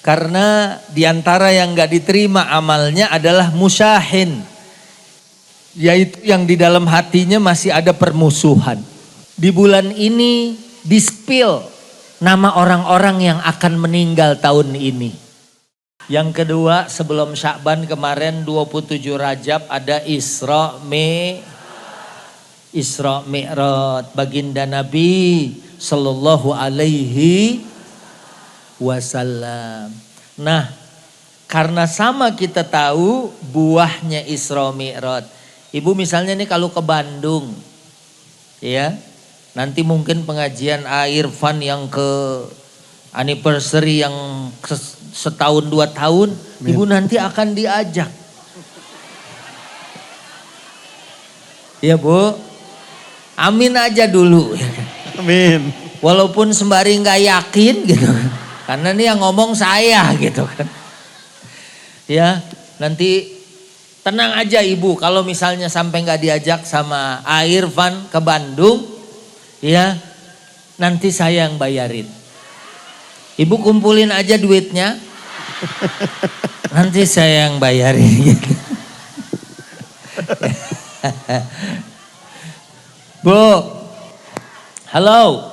Karena diantara yang gak diterima amalnya adalah musyahin. Yaitu yang di dalam hatinya masih ada permusuhan. Di bulan ini di-spill nama orang-orang yang akan meninggal tahun ini. Yang kedua, sebelum Sya'ban kemarin 27 Rajab ada Isra Mi'raj baginda Nabi sallallahu alaihi wasallam. Nah, karena sama kita tahu buahnya Isra Mi'raj. Ibu misalnya nih kalau ke Bandung, ya, nanti mungkin pengajian Irfan yang ke anniversary yang setahun 2 tahun, Ibu nanti akan diajak. Ya Bu, amin aja dulu. Amin. Walaupun sembari nggak yakin gitu, karena ini yang ngomong saya gitu kan. Ya, nanti tenang aja Ibu, kalau misalnya sampai nggak diajak sama Irfan ke Bandung, ya nanti saya yang bayarin. Ibu kumpulin aja duitnya, nanti saya yang bayarin. Gitu. Bu, halo.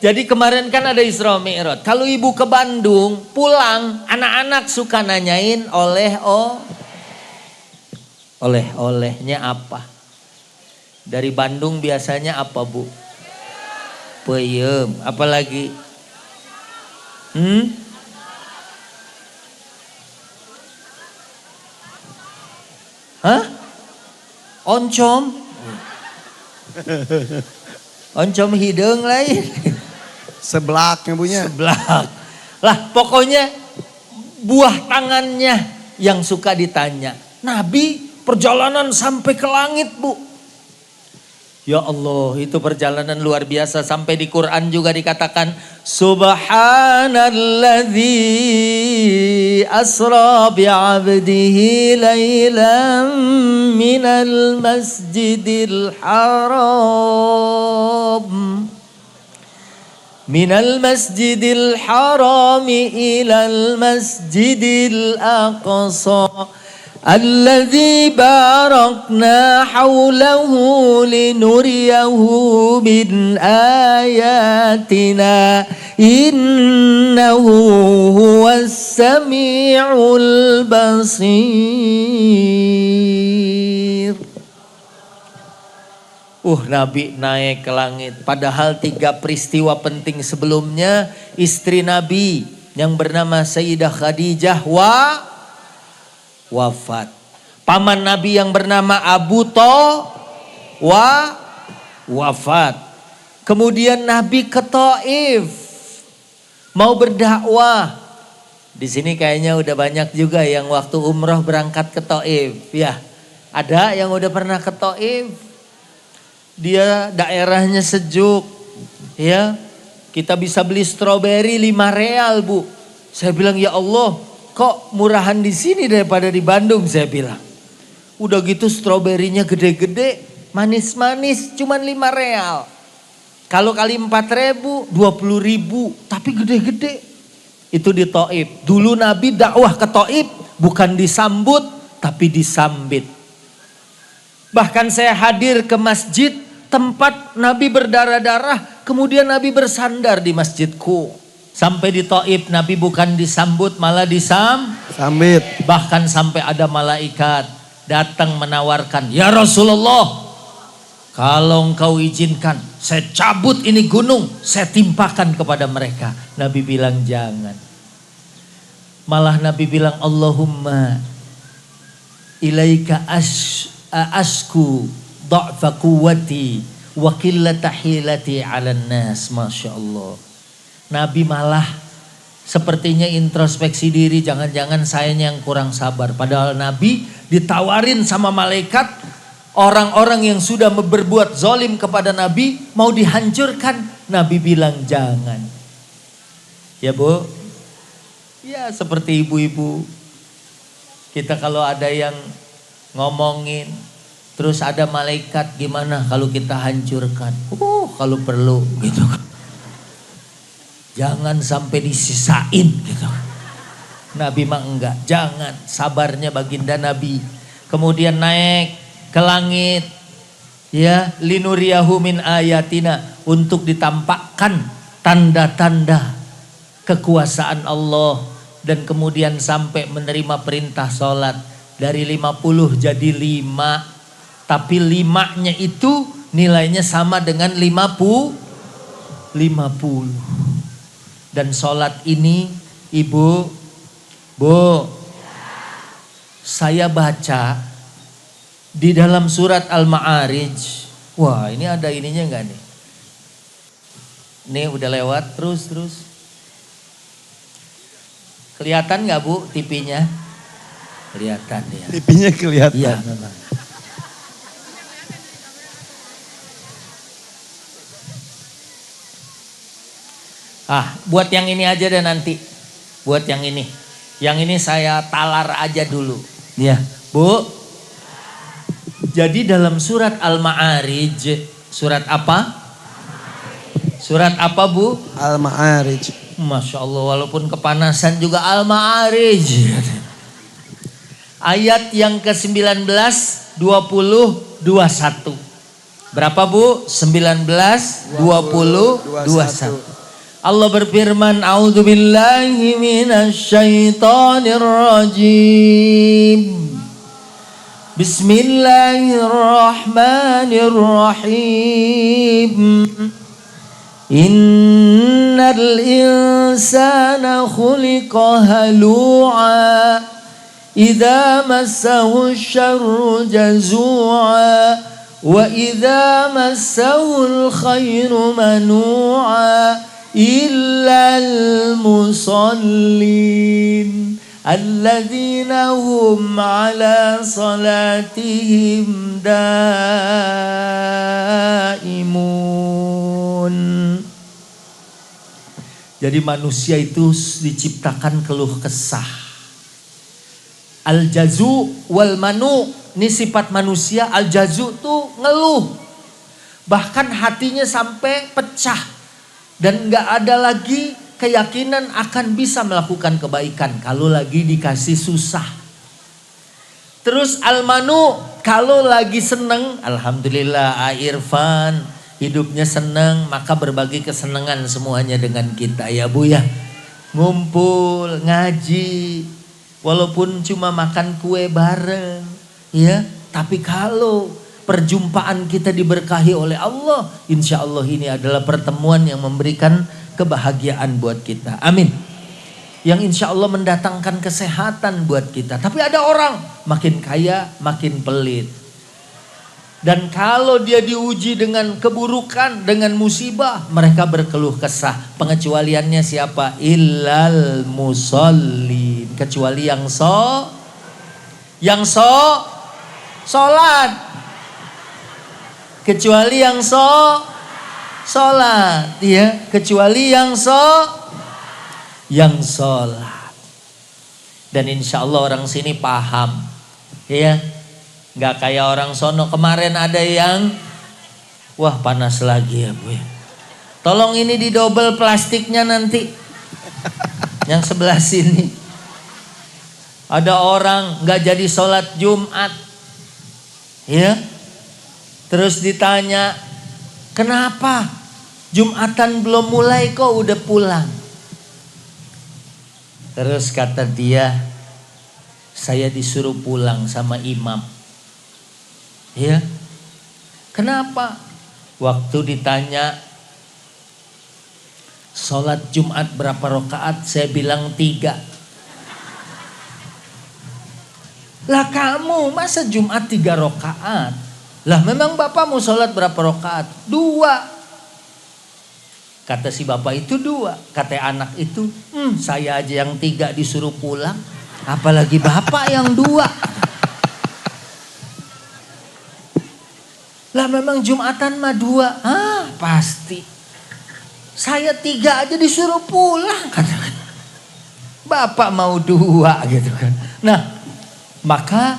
Jadi kemarin kan ada Isra Mi'raj. Kalau ibu ke Bandung, pulang, anak-anak suka nanyain oleh-olehnya apa? Dari Bandung biasanya apa Bu? Peyem, apalagi? Hah? Oncom? Oncom hidung lain. Seblaknya punya. Seblak. Lah pokoknya buah tangannya yang suka ditanya. Nabi perjalanan sampai ke langit Bu. Ya Allah, itu perjalanan luar biasa. Sampai di Quran juga dikatakan Subhanalladzi asra bi'abdihi laylan minal masjidil haram ilal masjidil aqsa alladzi barakna hawlahu linuriyahu min ayatina innahu huwas sami'ul basir. Nabi naik ke langit. Padahal 3 peristiwa penting sebelumnya istri Nabi yang bernama Sayyidah Khadijah wafat. Paman Nabi yang bernama Abu wafat. Kemudian Nabi ke Taif mau berdakwah. Di sini kayaknya udah banyak juga yang waktu umroh berangkat ke Taif, ya. Ada yang udah pernah ke Taif? Dia daerahnya sejuk, ya. Kita bisa beli stroberi 5 real Bu. Saya bilang ya Allah, kok murahan di sini daripada di Bandung, saya bilang. Udah gitu stroberinya gede-gede, manis-manis, cuman 5 real. Kalau kali 4.000, 20.000, tapi gede-gede. Itu di Taif. Dulu Nabi dakwah ke Taif bukan disambut, tapi disambit. Bahkan saya hadir ke masjid tempat Nabi berdarah-darah, kemudian Nabi bersandar di masjidku. Sampai di Taif Nabi bukan disambut malah disambit. Bahkan sampai ada malaikat datang menawarkan, ya Rasulullah, kalau engkau izinkan saya cabut ini gunung, saya timpakan kepada mereka. Nabi bilang jangan. Malah Nabi bilang Allahumma ilaika asku dha'fa quwwati wa qillata hilati 'alan nas. Masya Allah. Nabi malah sepertinya introspeksi diri, jangan-jangan sayanya yang kurang sabar. Padahal Nabi ditawarin sama malaikat, orang-orang yang sudah berbuat zalim kepada Nabi mau dihancurkan. Nabi bilang jangan. Ya Bu, ya seperti ibu-ibu. Kita kalau ada yang ngomongin, terus ada malaikat, gimana kalau kita hancurkan? Kalau perlu gitu. Jangan sampai disisain gitu. Nabi mah enggak, jangan. Sabarnya baginda Nabi. Kemudian naik ke langit, ya, linuriyahu min ayatina, untuk ditampakkan tanda-tanda kekuasaan Allah. Dan kemudian sampai menerima perintah sholat. Dari 50 jadi 5. Tapi 5-nya itu nilainya sama dengan 50. Dan sholat ini, Ibu, Bu, saya baca di dalam surat Al-Ma'arij. Wah, ini ada ininya enggak nih? Nih udah lewat, terus. Kelihatan nggak Bu TV-nya? Kelihatan ya. TV-nya kelihatan. Iya memang. Buat yang ini aja deh nanti. Buat yang ini. Yang ini saya talar aja dulu. Ya, Bu. Jadi dalam surat Al-Ma'arij, surat apa? Surat apa, Bu? Al-Ma'arij. Masya Allah, walaupun kepanasan juga Al-Ma'arij. Ayat yang ke-19, 20, 21. Berapa Bu? 19, 20, 21. Allah berfirman, A'udzubillahi minasyaitonir rajim. Bismillahirrahmanirrahim. Innal insana khuliqa halu'a idza massahu syarru jazua wa idza massahu khairu manu'a illal musallin alladzina hum ala salatihim daimun. Jadi manusia itu diciptakan keluh kesah. Al-jazu wal manu, ini sifat manusia. Al-jazu tuh ngeluh. Bahkan hatinya sampai pecah. Dan gak ada lagi keyakinan akan bisa melakukan kebaikan kalau lagi dikasih susah. Terus al-manu, kalau lagi seneng, alhamdulillah Irfan hidupnya seneng, maka berbagi kesenangan semuanya dengan kita ya Bu ya. Ngumpul, ngaji, walaupun cuma makan kue bareng ya. Tapi kalau perjumpaan kita diberkahi oleh Allah, insya Allah ini adalah pertemuan yang memberikan kebahagiaan buat kita. Amin. Yang insya Allah mendatangkan kesehatan buat kita. Tapi ada orang makin kaya makin pelit. Dan kalau dia diuji dengan keburukan, dengan musibah, mereka berkeluh kesah. Pengecualiannya siapa? Illal musallin. Kecuali yang sholat. Kecuali yang sholat, ya. Kecuali yang sholat. Dan insya Allah orang sini paham, ya. Gak kayak orang sono. Kemarin ada yang, wah panas lagi ya Bu ya. Tolong ini didobel plastiknya nanti. Yang sebelah sini. Ada orang gak jadi sholat Jumat, ya. Terus ditanya, kenapa Jumatan belum mulai kok udah pulang? Terus kata dia, saya disuruh pulang sama imam. Ya, kenapa? Waktu ditanya, sholat Jumat berapa rakaat? Saya bilang 3. Lah kamu masa Jumat 3 rakaat? Lah memang bapak mau sholat berapa rakaat? 2. Kata si bapak itu 2. Kata anak itu, saya aja yang 3 disuruh pulang. Apalagi bapak yang 2. Lah memang Jumatan mah 2. Pasti. Saya 3 aja disuruh pulang. Kata bapak mau 2 gitu kan. Nah maka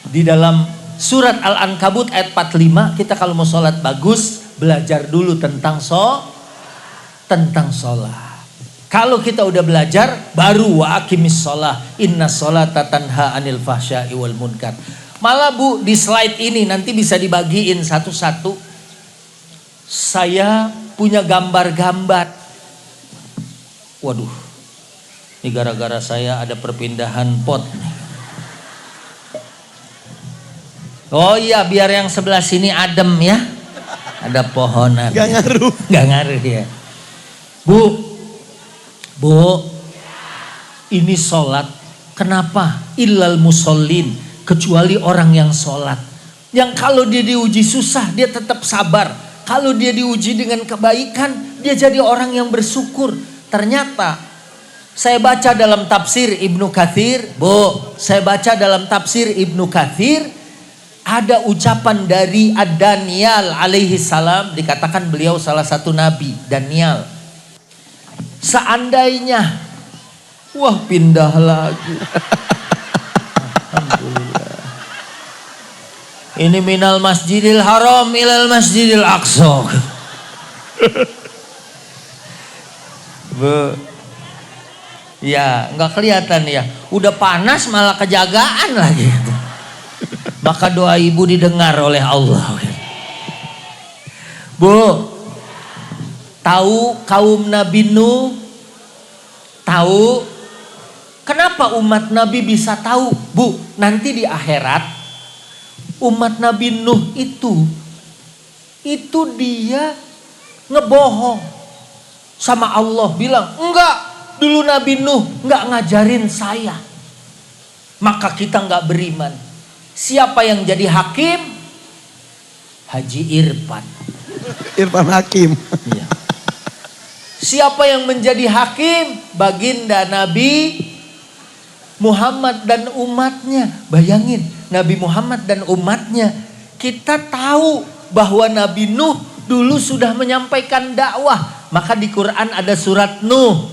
di dalam Surat Al-Ankabut ayat 45, kita kalau mau sholat bagus, belajar dulu tentang sholat. Kalau kita udah belajar, baru wa aqimis shalah, inna sholata tanha anil fahsya'i wal munkar. Malah Bu, di slide ini nanti bisa dibagiin satu-satu. Saya punya gambar-gambar. Waduh, ini gara-gara saya ada perpindahan pot. Oh iya, biar yang sebelah sini adem ya. Ada pohonan. Gak ngaruh. Gak ngaruh ya. Bu, ini sholat. Kenapa? Illal musallin, kecuali orang yang sholat. Yang kalau dia diuji susah, dia tetap sabar. Kalau dia diuji dengan kebaikan, dia jadi orang yang bersyukur. Ternyata, saya baca dalam tafsir Ibnu Katsir, saya baca dalam tafsir Ibnu Katsir, ada ucapan dari Ad-Daniel alaihi salam, dikatakan beliau salah satu nabi, Daniel. Seandainya, wah pindah lagi. Alhamdulillah. Ini minal masjidil haram ilal masjidil aqsa. Bu, ya nggak kelihatan ya. Udah panas malah kejagaan lagi. Maka doa ibu didengar oleh Allah. Bu, tahu kaum Nabi Nuh? Tahu? Kenapa umat Nabi bisa tahu? Bu, nanti di akhirat umat Nabi Nuh itu dia ngebohong sama Allah, bilang, enggak, dulu Nabi Nuh enggak ngajarin saya. Maka kita enggak beriman. Siapa yang jadi hakim? Haji Irfan. Irfan Hakim. Iya. Siapa yang menjadi hakim? Baginda Nabi Muhammad dan umatnya. Bayangin, Nabi Muhammad dan umatnya. Kita tahu bahwa Nabi Nuh dulu sudah menyampaikan dakwah. Maka di Quran ada surat Nuh.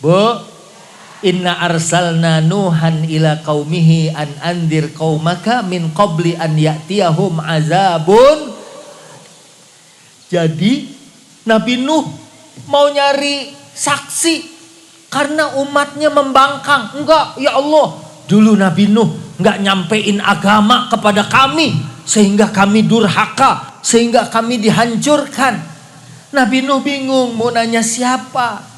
Bu, inna arsalna Nuhan ila qaumihi an andir qaumaka min qabli an ya'tiyahum azabun. Jadi Nabi Nuh mau nyari saksi karena umatnya membangkang. Enggak, ya Allah, dulu Nabi Nuh enggak nyampein agama kepada kami sehingga kami durhaka, sehingga kami dihancurkan. Nabi Nuh bingung mau nanya siapa.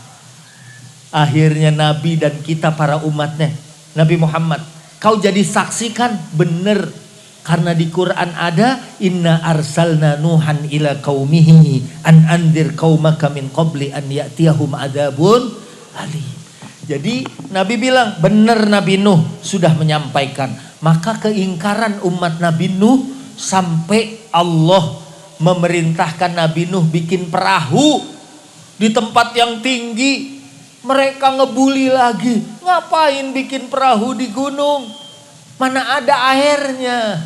Akhirnya Nabi dan kita para umatnya, Nabi Muhammad, kau jadi saksi kan? Bener. Karena di Quran ada inna arsalna Nuhan ila qaumihi an andir qaumaka min qabli an ya'tiyahum adzabun alim. Jadi Nabi bilang benar, Nabi Nuh sudah menyampaikan. Maka keingkaran umat Nabi Nuh sampai Allah memerintahkan Nabi Nuh bikin perahu di tempat yang tinggi. Mereka ngebully lagi. Ngapain bikin perahu di gunung? Mana ada airnya?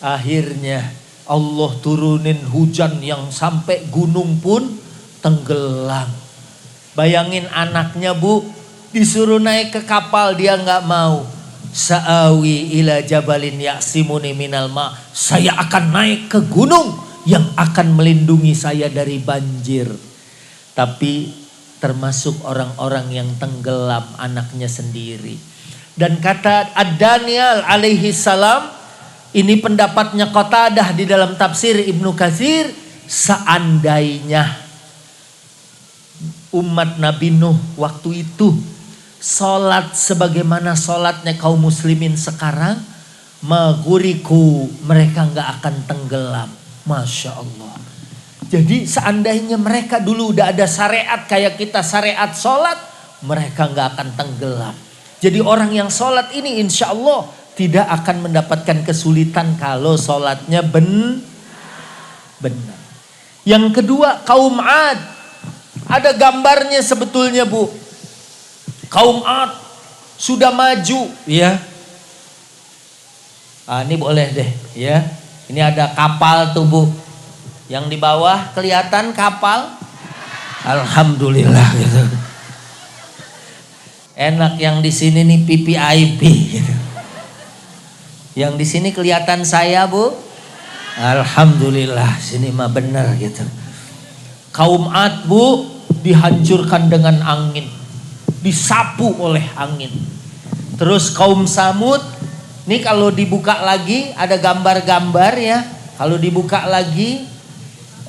Akhirnya Allah turunin hujan yang sampai gunung pun tenggelam. Bayangin anaknya Bu, disuruh naik ke kapal dia nggak mau. Sa'awi ila jabalin ya'simuni minal ma. Saya akan naik ke gunung yang akan melindungi saya dari banjir. Tapi termasuk orang-orang yang tenggelam anaknya sendiri. Dan kata Ad-Daniel alaihi salam, ini pendapatnya Qatadah di dalam tafsir Ibnu Katsir, seandainya umat Nabi Nuh waktu itu sholat sebagaimana sholatnya kaum muslimin sekarang, maguriku, mereka nggak akan tenggelam. Masya Allah. Jadi seandainya mereka dulu udah ada syariat kayak kita syariat sholat, mereka nggak akan tenggelam. Jadi orang yang sholat ini insya Allah tidak akan mendapatkan kesulitan kalau sholatnya benar. Yang kedua kaum Ad. Ada gambarnya sebetulnya Bu. Kaum Ad sudah maju ya. Ini boleh deh ya. Ini ada kapal tuh Bu. Yang di bawah kelihatan kapal. Alhamdulillah gitu. Enak yang di sini nih PPIP gitu. Yang di sini kelihatan saya Bu. Alhamdulillah, sini mah bener gitu. Kaum Ad Bu, dihancurkan dengan angin, disapu oleh angin. Terus kaum Samud, ini kalau dibuka lagi ada gambar-gambar ya. Kalau dibuka lagi,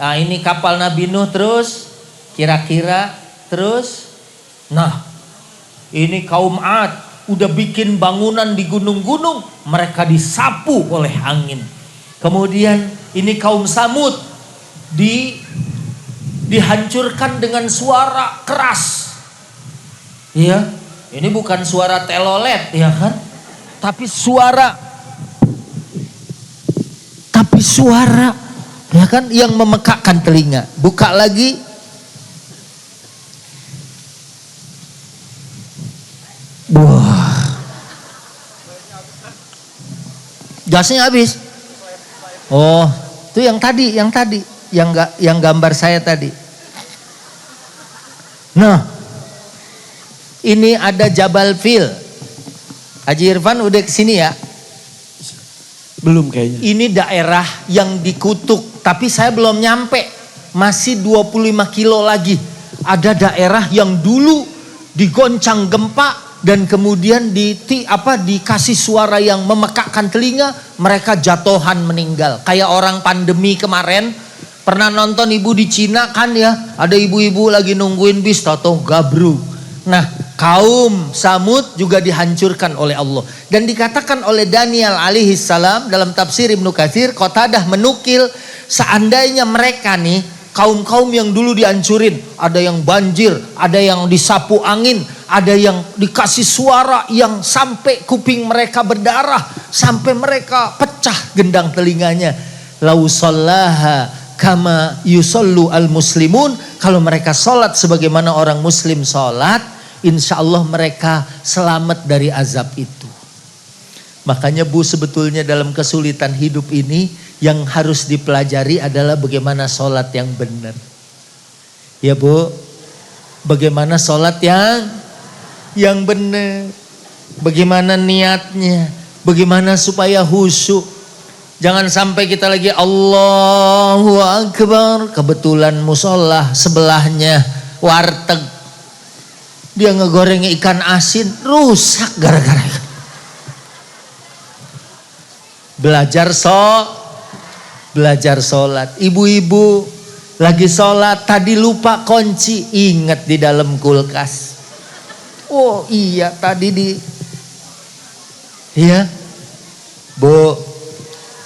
nah ini kapal Nabi Nuh terus, kira-kira terus. Nah ini kaum Ad, udah bikin bangunan di gunung-gunung, mereka disapu oleh angin. Kemudian ini kaum Samud dihancurkan dengan suara keras. Iya, ini bukan suara telolet ya kan? Tapi suara ya kan yang memekakkan telinga. Buka lagi. Wah. Gasnya habis. Oh, itu yang tadi, yang gambar saya tadi. Nah, ini ada Jabal Fil. Haji Irfan udah kesini ya? Belum kayaknya. Ini daerah yang dikutuk, tapi saya belum nyampe. Masih 25 kilo lagi. Ada daerah yang dulu digoncang gempa dan kemudian dikasih suara yang memekakkan telinga, mereka jatuhan meninggal. Kayak orang pandemi kemarin, pernah nonton ibu di Cina kan ya, ada ibu-ibu lagi nungguin bis, tahu gabru. Nah, kaum Samud juga dihancurkan oleh Allah. Dan dikatakan oleh Daniel alaihi salam dalam tafsir Ibnu Katsir, Qatadah menukil seandainya mereka nih kaum-kaum yang dulu dihancurin, ada yang banjir, ada yang disapu angin, ada yang dikasih suara yang sampai kuping mereka berdarah, sampai mereka pecah gendang telinganya. Lau shallaha kama yusallu al muslimun, kalau mereka sholat sebagaimana orang muslim sholat, insya Allah mereka selamat dari azab itu. Makanya Bu, sebetulnya dalam kesulitan hidup ini yang harus dipelajari adalah bagaimana sholat yang benar. Ya Bu, bagaimana sholat yang benar, bagaimana niatnya, bagaimana supaya khusyuk. Jangan sampai kita lagi Allahu Akbar, kebetulan musola sebelahnya warteg, dia ngegoreng ikan asin, rusak gara-gara itu. Belajar sholat. Ibu-ibu lagi sholat, tadi lupa kunci, ingat di dalam kulkas. Oh iya, tadi iya Bu.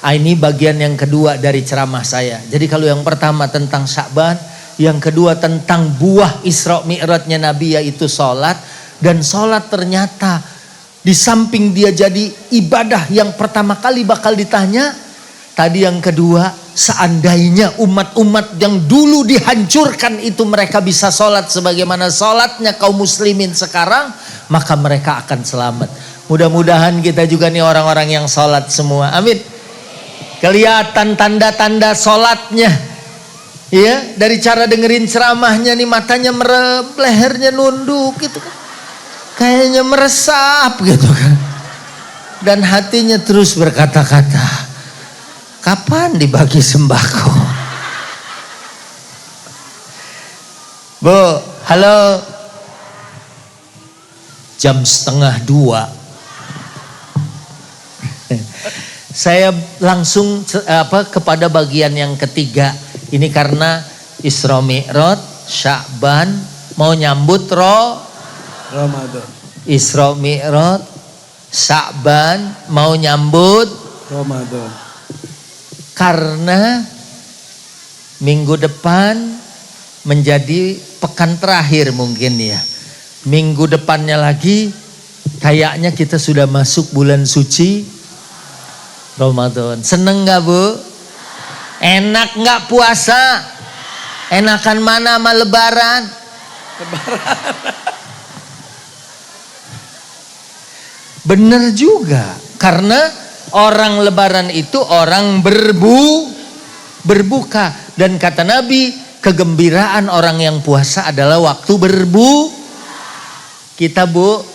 Ini bagian yang kedua dari ceramah saya. Jadi kalau yang pertama tentang Sya'ban, yang kedua tentang buah Isra Mi'rajnya Nabi, yaitu sholat. Dan sholat ternyata di samping dia jadi ibadah yang pertama kali bakal ditanya, tadi yang kedua, seandainya umat-umat yang dulu dihancurkan itu mereka bisa sholat sebagaimana sholatnya kaum muslimin sekarang, maka mereka akan selamat. Mudah-mudahan kita juga nih orang-orang yang sholat semua. Amin. Kelihatan tanda-tanda sholatnya. Ya, dari cara dengerin ceramahnya nih, matanya merem, lehernya nunduk gitu kan. Kayaknya meresap gitu kan. Dan hatinya terus berkata-kata, kapan dibagi sembako? Bu, halo. Jam 1:30. Saya langsung kepada bagian yang ketiga. Ini karena Isra Mi'raj, Sya'ban, mau nyambut Ramadan. Isra Mi'raj, Sya'ban, mau nyambut Ramadan. Karena minggu depan menjadi pekan terakhir mungkin ya. Minggu depannya lagi kayaknya kita sudah masuk bulan suci Ramadan. Seneng gak Bu? Enak gak puasa? Enakan mana sama lebaran? Bener juga. Karena orang lebaran itu orang berbuka. Dan kata Nabi, kegembiraan orang yang puasa adalah waktu Kita Bu,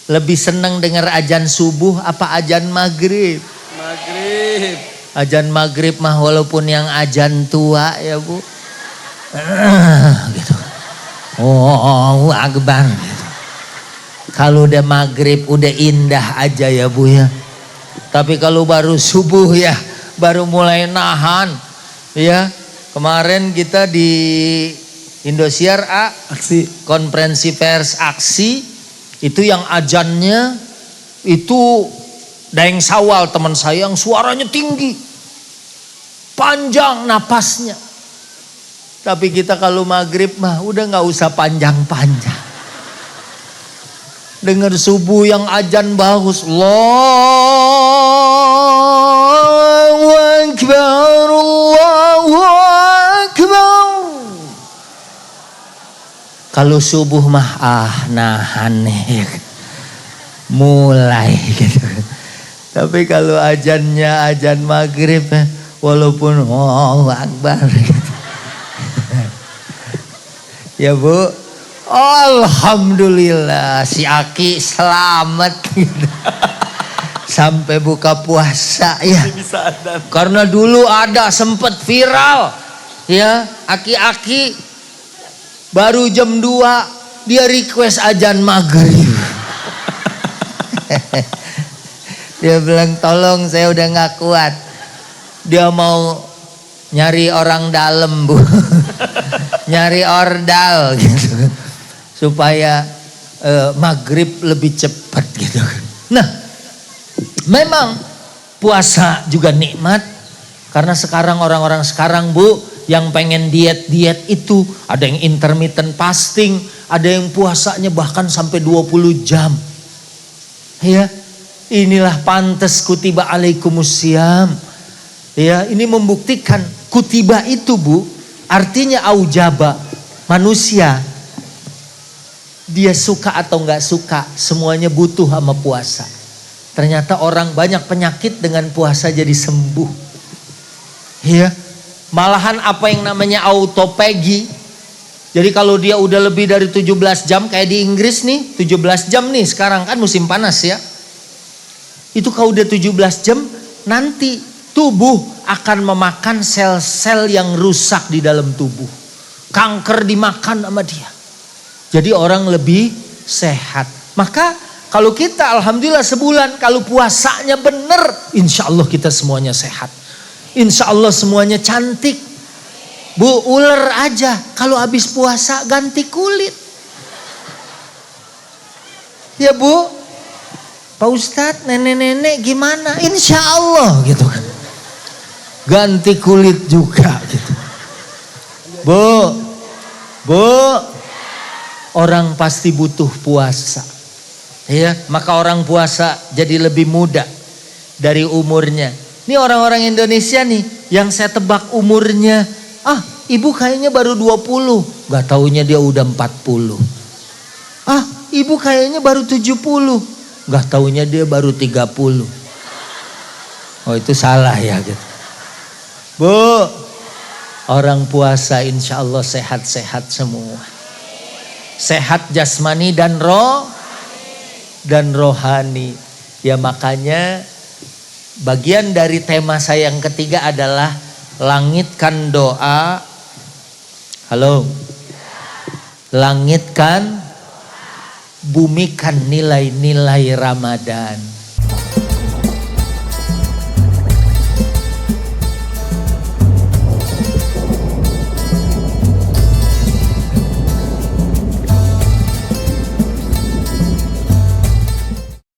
lebih senang dengar azan subuh apa azan maghrib? Maghrib. Azan maghrib mah walaupun yang azan tua ya Bu. Gitu. Allahu Akbar. Kalau udah maghrib udah indah aja ya Bu ya. Tapi kalau baru subuh ya, baru mulai nahan. Ya, kemarin kita di Indosiar Aksi. konferensi pers aksi itu yang ajannya itu Daeng Sawal teman saya yang suaranya tinggi, panjang napasnya. Tapi kita kalau maghrib mah udah nggak usah panjang-panjang. Dengar subuh yang ajan bagus, Allahu Akbar, Allahu Akbar. Kalau subuh mah nahan nih, mulai gitu. Tapi kalau ajannya ajan maghrib, walaupun Allahu Akbar gitu. Ya Bu, alhamdulillah si Aki selamat gitu. Sampai buka puasa ya. Bisa ada. Karena dulu ada sempet viral ya, aki-aki baru jam 2 dia request ajan maghrib. Dia bilang tolong saya udah gak kuat. Dia mau nyari orang dalam Bu. Nyari ordal gitu. Supaya maghrib lebih cepat gitu. Nah memang puasa juga nikmat. Karena sekarang orang-orang sekarang Bu yang pengen diet-diet itu ada yang intermittent fasting, ada yang puasanya bahkan sampai 20 jam. Ya, inilah pantas kutiba alaikumusiyam. Ya, ini membuktikan kutiba itu Bu, artinya aujaba, manusia. Dia suka atau nggak suka, semuanya butuh sama puasa. Ternyata orang banyak penyakit dengan puasa jadi sembuh. Ya. Malahan apa yang namanya autophagy. Jadi kalau dia udah lebih dari 17 jam kayak di Inggris nih, 17 jam nih sekarang kan musim panas ya. Itu kalau udah 17 jam nanti tubuh akan memakan sel-sel yang rusak di dalam tubuh. Kanker dimakan sama dia. Jadi orang lebih sehat. Maka kalau kita alhamdulillah sebulan kalau puasanya bener, insya Allah kita semuanya sehat. Insya Allah semuanya cantik. Bu, ular aja kalau habis puasa ganti kulit. Ya Bu, Pak Ustadz, nenek-nenek gimana? Insya Allah gitu kan. Ganti kulit juga gitu. Bu, orang pasti butuh puasa. Ya, maka orang puasa jadi lebih muda dari umurnya. Ini orang-orang Indonesia nih yang saya tebak umurnya, ibu kayaknya baru 20, gak taunya dia udah 40. Ibu kayaknya baru 70, gak taunya dia baru 30. Oh itu salah ya gitu. Bu, orang puasa insya Allah sehat-sehat semua. Sehat jasmani dan rohani. Ya makanya bagian dari tema saya yang ketiga adalah langitkan doa. Halo. Langitkan, bumikan nilai-nilai Ramadan.